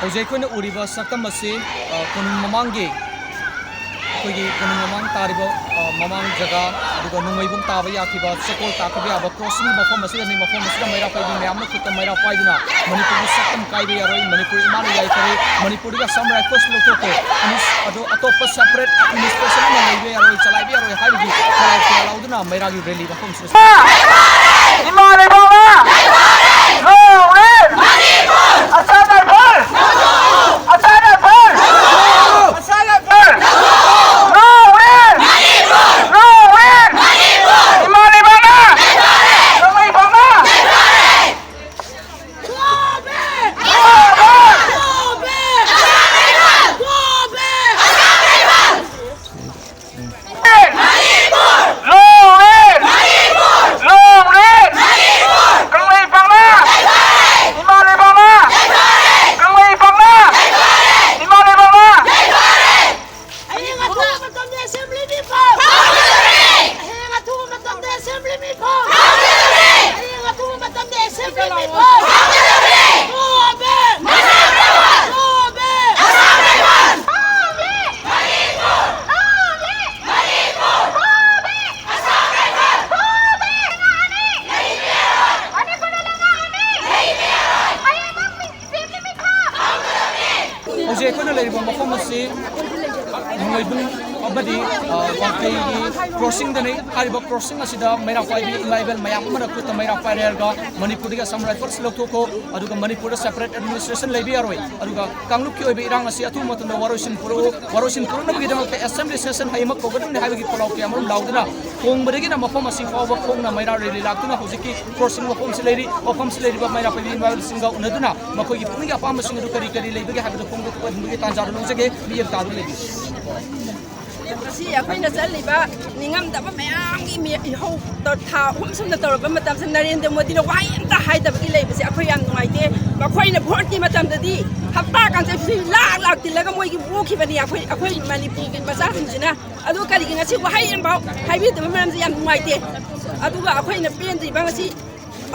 Hojai ko na uriba saktam masi kunung mamangi kogi kunung mamang taribo mamang jaga aduga nungai bung taba yakiba sekol takabi aba crossing mafam masi ni mafam masi maira pai ni amna kita maira pai dina manipur saktam kai be yaroi manipur iman yai kare manipur ga samurai coast lokoko anis ado atopa separate administration na ngai be yaroi chalai be yaroi hai gi kala lauduna maira gi rally mafam sis imale baba no win manipur asana bhar asana bhar asana bhar no win manipur no win manipur imale baba nungai baba Hojai ko na leribo mafam masi nungai bung abadi wakai crossing dani haribo crossing asida maira pai bi level mayam mana kuta maira pai erga manipur ga samurai force lokoko aduga manipur separate administration lebi aroi aduga kangluk ki obi irang asi atu matunda warosin puru na bigidang te assembly session haima kogadun ne haigi polau ki amrum laudina kong badagi na mafam asi fawa kong na maira reli laktuna hojiki crossing mafam sileri ba maira pai bi level singa unaduna makoi gi pungi apa masing du kari kari lebi ga hagido kong ko himgi tanjaru lungsege biyem taru lebi si akhoi na chaliba ningam da ba mayam gi mi ho to tha sum na tor ba matam san Narendra Modi na wai anta hai da gi lei basi akhoi yam ngai te ba khoi na vote ki matam da di hafta kan se lak tilaga moi gi bu ki bani akhoi Manipur gi basa sinjina adu kali gi ngasi wai yam ba hai bi da maram yam ngai te adu ga akhoi na pen di ba ngasi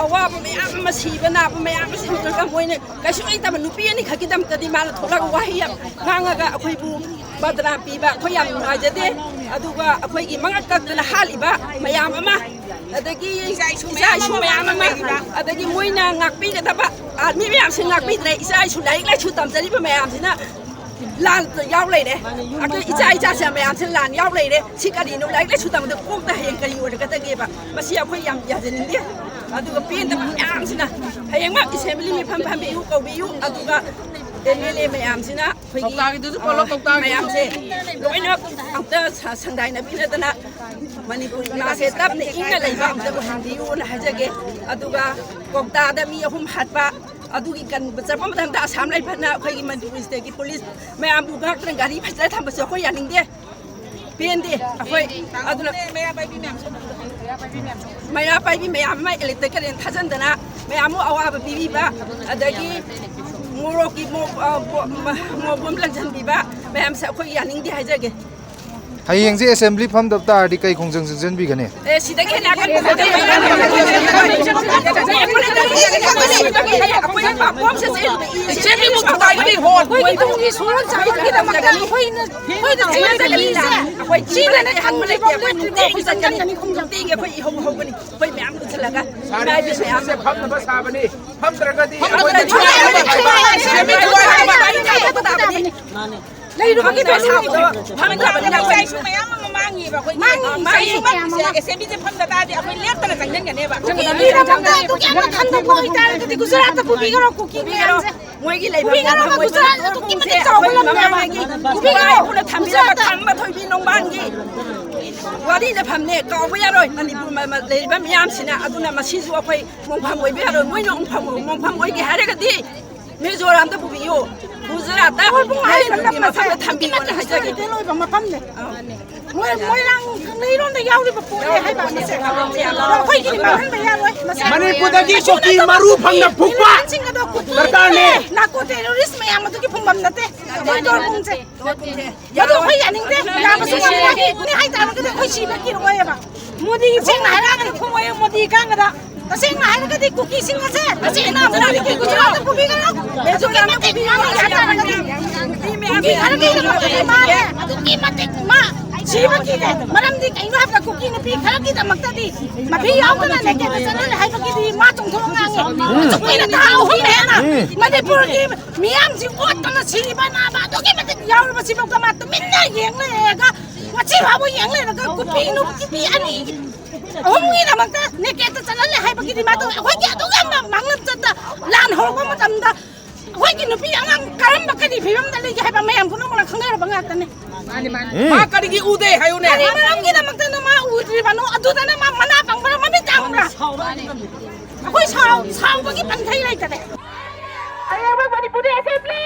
awa ba mayam masiba na ba mayam si ka moi ne ka su ai ta nupi ani khakidam ta di mal thola wai yam nganga ga akhoi bu badra piba khoyam ngajade aduga akhoi gi mangat kakna haliba mayam ama adagi isai su mayam ama adagi moina ngakpi ga daba admi mayam sing ngakpi tre isai su lai lai chu tam jari ba mayam sina lan yaw lai de akai isai ja sa mayam sin lan yaw lai de sikari no lai lai chu tam de kok ta heng kari or ga ta ge ba masi akhoi yam ya jin de aduga pin da mayam sina hayang ma assembly mi pham pham bi yu ko bi yu aduga MLA mayam sina khoigi du polo tokta mayam se loina amta sangdai na bina dana Manipur na se tap ne inga leiba amta ko handi u na hajage aduga kokta da mi ahum hatpa adugi kan bachapa madam da asam lai phana khoigi Manipur state ki police mayam bu gak tran gari phajra tham bas khoi yaning de pende akhoi aduna maya pai bi mayam mai electrical en thajan dana mayam awa ba bi ba adagi Moroki mo bom lanjan biba mayam sa khoi yaning di hajage hayeng je assembly pham dab ta di kai khongjang jang bi gane sida ke na kan bom se assembly mo ta gi ho khoi tu gi suran sa gi da ma kan khoi na china da gi sa khoi china na han ma le ya khoi nu ko sa kan ni khongjang ti ge khoi ho gani khoi mayam ku chalaga mai bi mayam se pham na ba sa bani pham tragadi lấy được cái bài sao đó, thằng mình làm cái này số mấy mà mang gì vào khơi mang gì mà xem biết phân ta thì khơi lép ta là thành nhân cái này bạn, đi ra bằng tay tôi kiếm nó thành được mồi ta cái cứ ra ta phụ bị cái nó cookie cái đó, mồi cái này phụ bị cái nó cứ ra tôi kiếm nó trâu cái làm nhà mày cái, phụ bị cái nó làm bị ra thằng mà thôi bị nông ban cái,ว่าที่จะทำเนี่ยก็ไม่ยากเลยมันมาเลยแบบยามสินะอาตุน่ะมาชี้ชัวไปมองพังไว้ไม่ยากเลยไม่น้องพังมองพังไว้กี่หาได้กันดีไม่โจรามตัวผู้บิโยผู้สระแต่คนพวกให้มันมาทำบินวันให้จะกินได้เลยแบบมาปั้มเลยมวยรังข้างในร้อนแต่ยาวเลยแบบปูเลยให้แบบมาเสร็จเราค่อยกินมาให้ไปยากเลยมันนี่พูดที่ชกีมารูพังนับพุกว่าBerkah ni. Nak ko teroris mayam tu ki pumbam nate. Koi dor pung se. Ya tu koi yaning te. Ya masuk lagi. Ni hai tahu kita koi siapa kira koi apa. Modi ki pung nara kan pung koi modi kan kada. तसेंना हाइरगदि कुकी सिंगसे तसेंना मनादि गुजरात कुबी गनो बेजु के मते बियामा यातारगदि कुकी खरगे मारे अदुकी मते मा जीवकी दे मरमदि कइनो हाबदा कुकी नपी खरगी दमक्तदि मफी यावना लेके बसनल हाइबकीदि मा चोंथोंगांगे चुकीना ताउ हेना मणिपुर की मियाम जी ओतना सिबना बा अदुकी मते यावना सिबका मा तुमिन्ना येंगलेगा मची बाबू येंगलेगा कुपी नु कुपी अनि homgi namanta neketa chanale haibagi di matu hoi ki aduga manglam chata lan horba matamda hoi ki nupi angang karam bakadi phibam dali ki haiba mayam puno mala khangai banga tane mani mani ma karigi ude hayu ne ani maramgi namanta na ma udri banu aduda na ma mana pangbara mami tamra hoi sao bagi panthai lai tane ayaba manipur assembly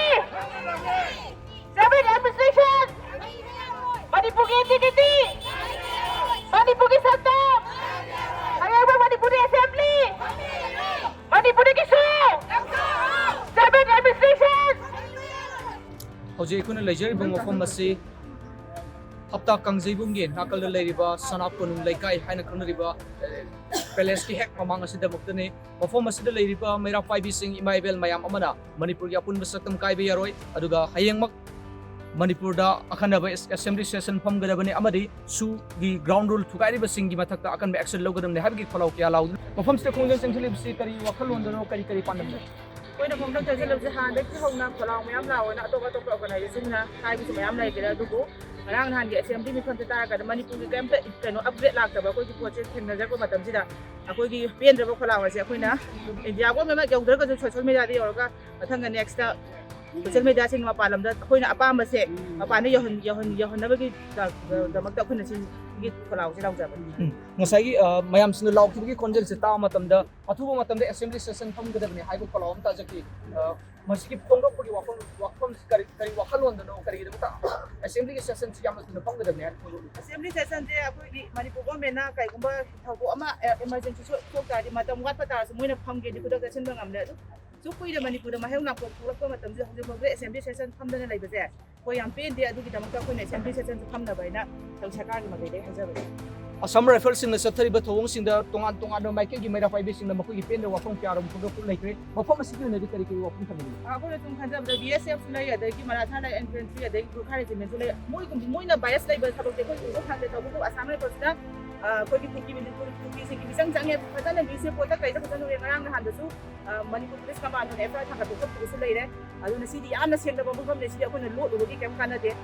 seven administration manipur entity manipur ki satta ayaba manipur assembly manipur ki show seven administration hojik kuna leisure bung mafam asi hapta kangjibum ge nakal leiriba sanapun laikai haina kunriba palace ki hek mamang asida muktane mafam asida leiriba mera 5 sing imaibel mayam amana manipur ya pun besakam kai be yaroi aduga hayengmak manipur da akhanaba assembly session pham gadabani amadi su gi ground rule thukai ba singi mathakta akan action logadam ne habgi kholau kya laud mafam se khongjang sengchili si kari wakhalon dano kari pandam कोई foam तक चलसे हाँ हौना खोलाव ma'am लाना अटोप अटोप organisation ma'am लेगे अदुबु ngरang nhan gi assembly mi khonte taragada manipur gi kamta keno upgrade laktaba koi gi poche thengnajarko matamsida akoi gi pendraba kholawa se akoina india go mema yaudra ga social media di yorga mathanga next ta social media sing mapalam da akoina apamba se mapana yohon nabagi damakta akoina sin gi kholawa se lawjaba ngasai gi mayam sin law ki konjel se ta matamda athuba matamda assembly session pham gadabni haibu kolom ta jaki masiki pondok puri wakon kari wakalon dano kari gidamta assembly ki session si yamas na pham gadabni assembly session de akoi gi manipur government na kai gumba thauko ama emergency sok ta di matam wat pata su muina pham ge di kudak session bangam de su kui de manipur ma heuna ko pulak ko matam ji hoje mo assembly session pham dana lai baje ko yam pen de adu gi damakta ko assembly session pham na baina tang sarkar gi ma de hajabe Assam Rifles in the Satari Batong in the Tongan Mike made a 5 days in the Makui Pen, the Wapong Piarum, Lake, Wapong City in the Victory Wapong family. Ako itong kanjab the BSF layer the Kimaratana infantry the Bukhari mentally muy bias labor sabog de ko hande to ko asam persona ko ki ki min ko ki se ki sang sang ya pata na bise pota kai ta pata no ngarang na hande su manipur police command ne efra thaka to ko su leire adu na city amna seng da babu kam ne city ko na lo do ki kem kana de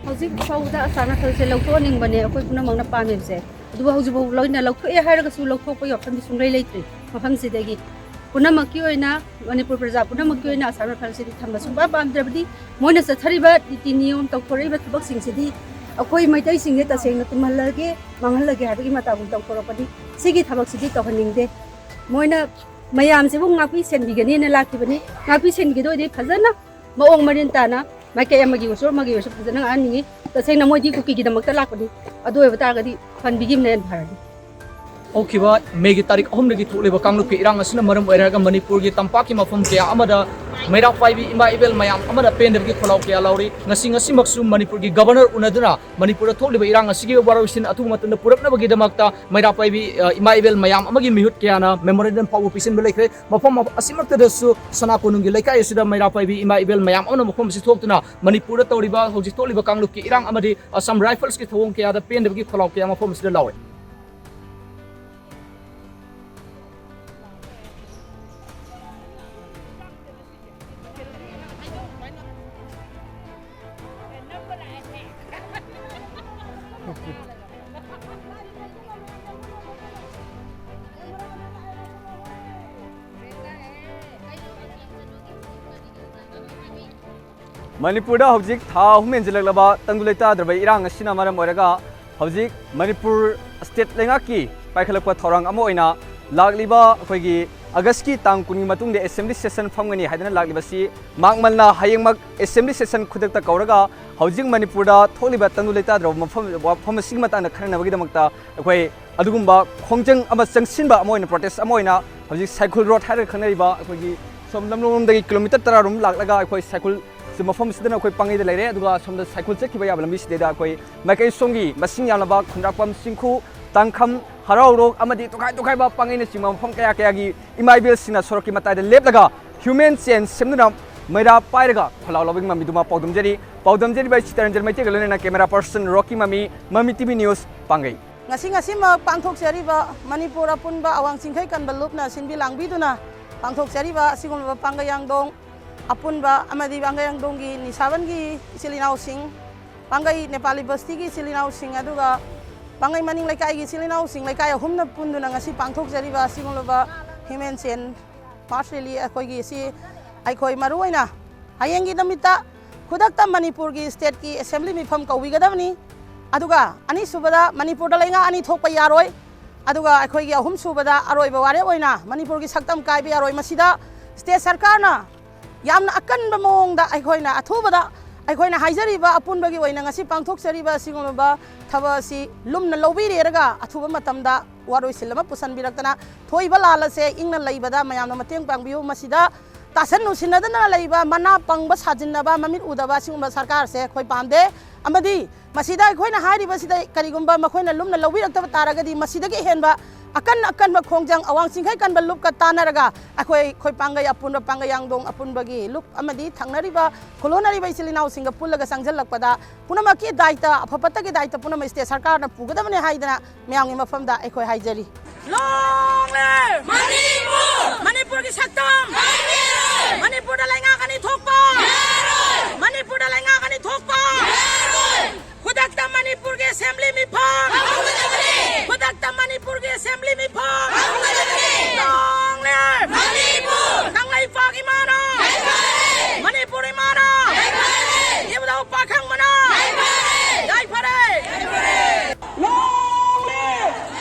hojik fauda asana those lokto ning bane akoi puna mangna pamebse aduba hojik bo loina lokto e hairaga su lokto ko option di sungai leitri mafam sidagi puna makki oina manipur praja puna makki oina asana those di thamba sumba pamdrabdi moina sathariba niti niyom tokoriba thubak sing sidi akoi maitai singge tasengna tumhalage manghalage habigi mata gun tokoropadi sigi thabak sidi tohaningde moina mayam se bu ngapi senbigani na lakibani ngapi sengi do de phajana maong marin tana Maka magi usur phajana ani tasengna moidi kuki gi damakta lakpani adu eba targadi fan bigim nen bharadi Okiba megi tarik ahumdagi thukleba kanglup ki irang asina maram oiraga manipur gi tampaki mafam kya amada merak 5 ima ibel mayam amada pendagi kholau kya lauri ngasi maksu manipur gi governor unaduna manipur thukleba irang asigi warosin athu matunda purakna bagi damakta merak 5 ima ibel mayam amagi mihut kya na memorandum pawu pisin belekre mafam asimakta dasu sanapunungi laikai asida merak 5 ima ibel mayam amna mafam si thoktuna manipur tawriba hoji thukleba kanglup ki irang amadi Assam Rifles ki thawong kya da pendagi kholau kya mafam sida lauri Manipur hojik tha humen jilaglaba tangduleta drabai irang asina maram oiraga hojik Manipur state lengaki paikhalakpa thorang amo oina lagliba akoigi August ki tang kuni matung de assembly session famgani haidana lagliba si mangmalna hayengmak assembly session khudakta kauraga hojik Manipur da tholiba tangduleta drab mafam sigmata na kharna bagi damakta akoi adugumba khongjang ama changsinba amo oina protest amo oina hojik cycle road hair khanariba akoigi somlamlom dagi kilometer tararum laglaga akoi cycle mafam sidana koi pangai de leire aduga somda cycle check kiba yablam bi sideda koi makai songi masing yalaba khundrapam singkhu tangkham haraurok amadi tukai ba pangaina chimam phom kaya kaya gi imaibil sina sorok ki matai de lepdaga human chain semduna maira pairaga kholau lobing mami duma paudum jeri by Chitaranjan Maite galena camera person Rocky Mami TV News Pangai. ngasi pangthok seriba Manipur apunba awang singkai kan balupna sinbi langbiduna pangthok seriba sigumba pangayang dong apunba amadi pangayang donggi nisaban gi silinau sing pangai Nepali basti gi silinau sing aduga pangai maning laikai gi silinau sing laikai humna punduna ngasi pangthok seriba sigumba human chain partially akoi gi si aikoi maruina hayengi namita khudakta Manipur gi state ki assembly mifam kauwigadabni aduga ani subada Manipur da lenga ani thokpa yaroi aduga akhoi gi ahum subada aroi ba ware oina Manipur gi saktam kai bi aroi masida state sarkar na yamna akan ba mong da akhoi na athubada akhoi na haijari ba apun ba gi oina ngasi pangthok sari ba singom ba thaba si lumna lobi rega athuba matam da waroi silama pusan biraktana thoi ba lala se ingna leibada mayamna mateng pangbiu masida tasan nu sinadana leiba mana pangba sajinaba mamit udaba singum sarkar se khoi pamde amadi masida khoina hairiba sida karigumba makhoina lumna lobirakta taragadi masida ge henba akan ba khongjang awang singkhai kan ba lup ka tanaraga akhoi khoi pangai apun pangai yangdong apun bagi lup amadi thangnariba kolonariba silinau singa pullaga sangjallakpada punama ki daita apapata ki daita punama state sarkar na pugadabane haidana meyangi mafamda akhoi haijari long live Manipur ki saktam Manipur da lenga kani thokpa Manipur da lenga kani thokpa khudakta Manipur ke assembly mi phang khudakta Manipur ke assembly mi phang long live Manipur kangai phang imana Manipur imana yebdau pakhang mana dai phare long live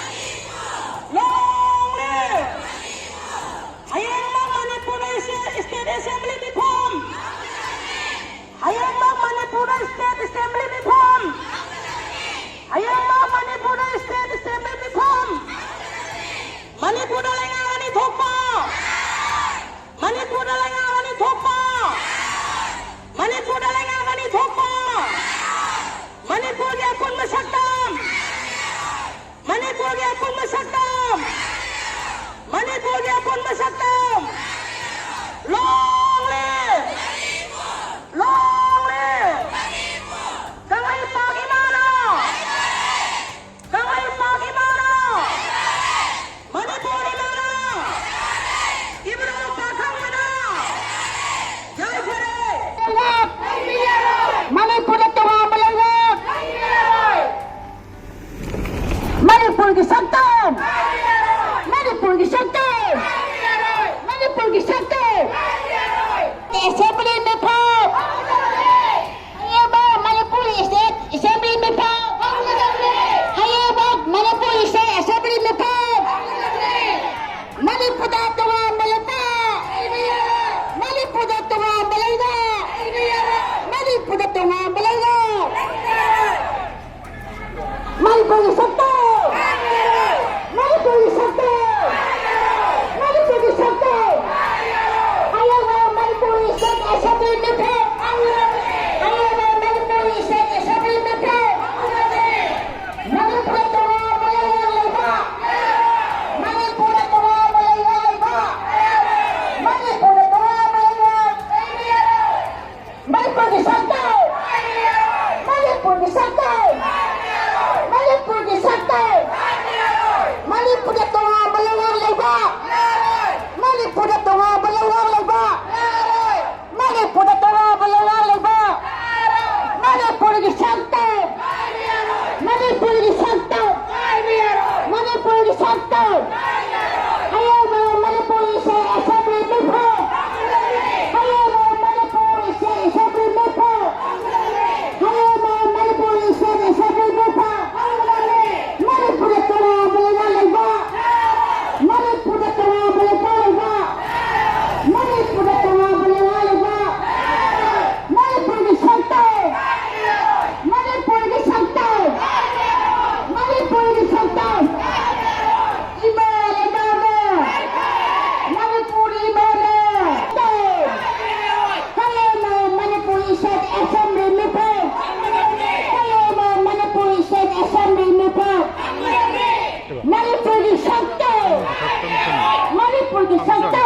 की शक्ति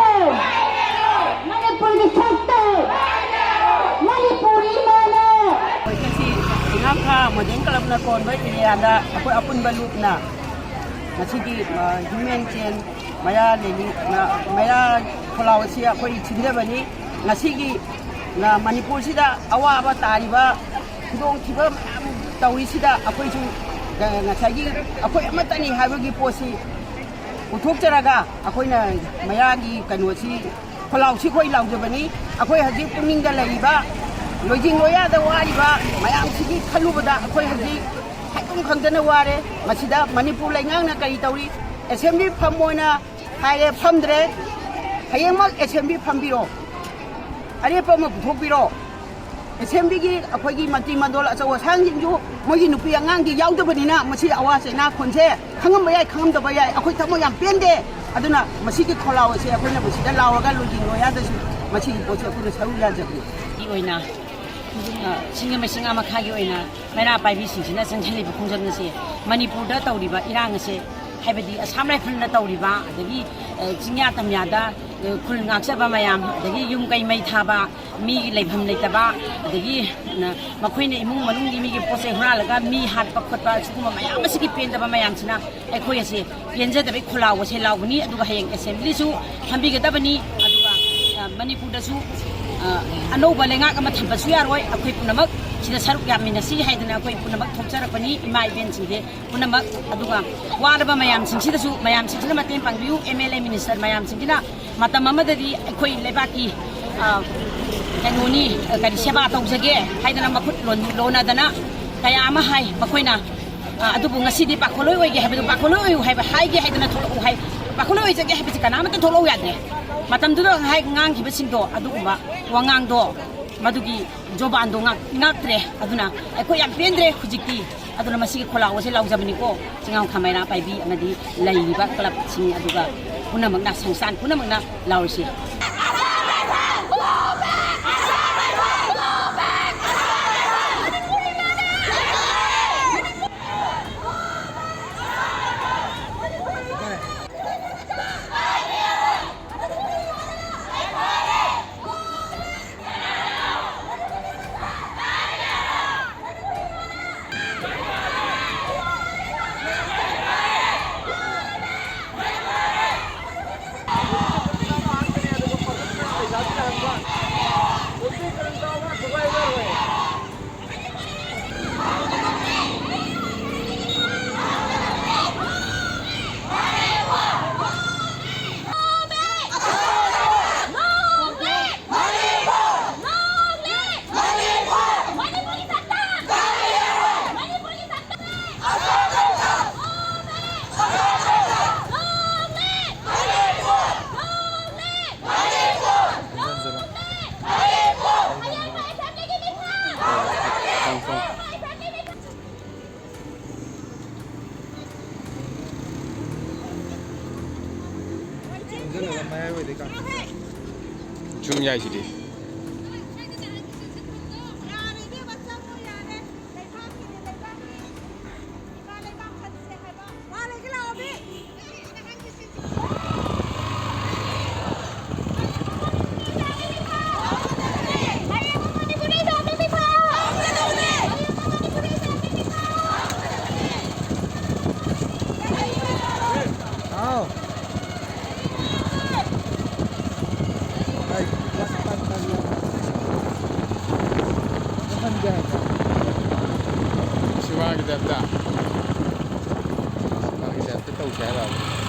मणिपुर की शक्ति मणिपुरी माने kasi ingam ka mading kalap na kon bai iyada ako apun balup na nasigi human chain maya leli na maya kholaw sia ko chinde bani nasigi na manipur sida awa aba tariba dong thiba tawi sida akoi ju nasagi akoi amatani habagi posi uthok jaraga akoi na maya gi kanosi kholaw si khoi law jabani akoi haji puning da laiba lojing loya da wariba mayam sigi khalubada akoi haji hakum khangdana ware masida manipur laingang na kari tawi assembly phamoina haire phamdre hayengmak assembly phambiro are pam thokbiro assembly gi akoi gi mati mandol achawa sangjinju mogi nupi angang gi yaudabani na masi awase na khonje khangam bayai khangam da bayai akoi thamo yam pende aduna masi gi kholaw se akoi na masida lawaga lojing loya da masi gi poche akoi saru ya jabi i oina singa singa makhagi oina mera pai bi sing sina sanghali bu khongjam se manipur da tawriba irang se haibadi assam rifle na tawriba adagi jingya tamya da khul ngaksa ba mayam adagi yum kai mai thaba mi leibham leitaba adagi makhoine imung manung gi mi gi pose hura laga mi hat pa khotpa sukuma mayam masigi pen da ba mayam sina aikhoi ase penja da bi khulaw se lawni aduga hayeng assembly su hambi ga dabani aduga manipur da su anouba lengak ama thambasu yaroi akoi punamak sida saruk yaminasi haidana akoi punamak thokcharakpani ima event singde punamak aduga waraba mayam singsida su mayam singsida matem pangbiu MLA minister mayam singina matam amadadi akoi lebaki kanoni kadi seba tawjage haidana makut lona dana kaya ama hai makoina adubu ngasidi pakoloi oige habidu pakoloi haiba haige haidana tholo hai pakoloi jage habisi kana amata tholo yadre matam dudo hai ngang kiba singdo aduguma wangang do madugi joban do ngaktre aduna eko yam pendre khujiki aduna masigi kholaw se laujabani ko singaw khamaina paibi amadi laiba club sing aduga punamak na sangsan punamak na lawsi 좀 야이시리. 시원하게 됐다. 시원하게 됐다. 또 잘하고.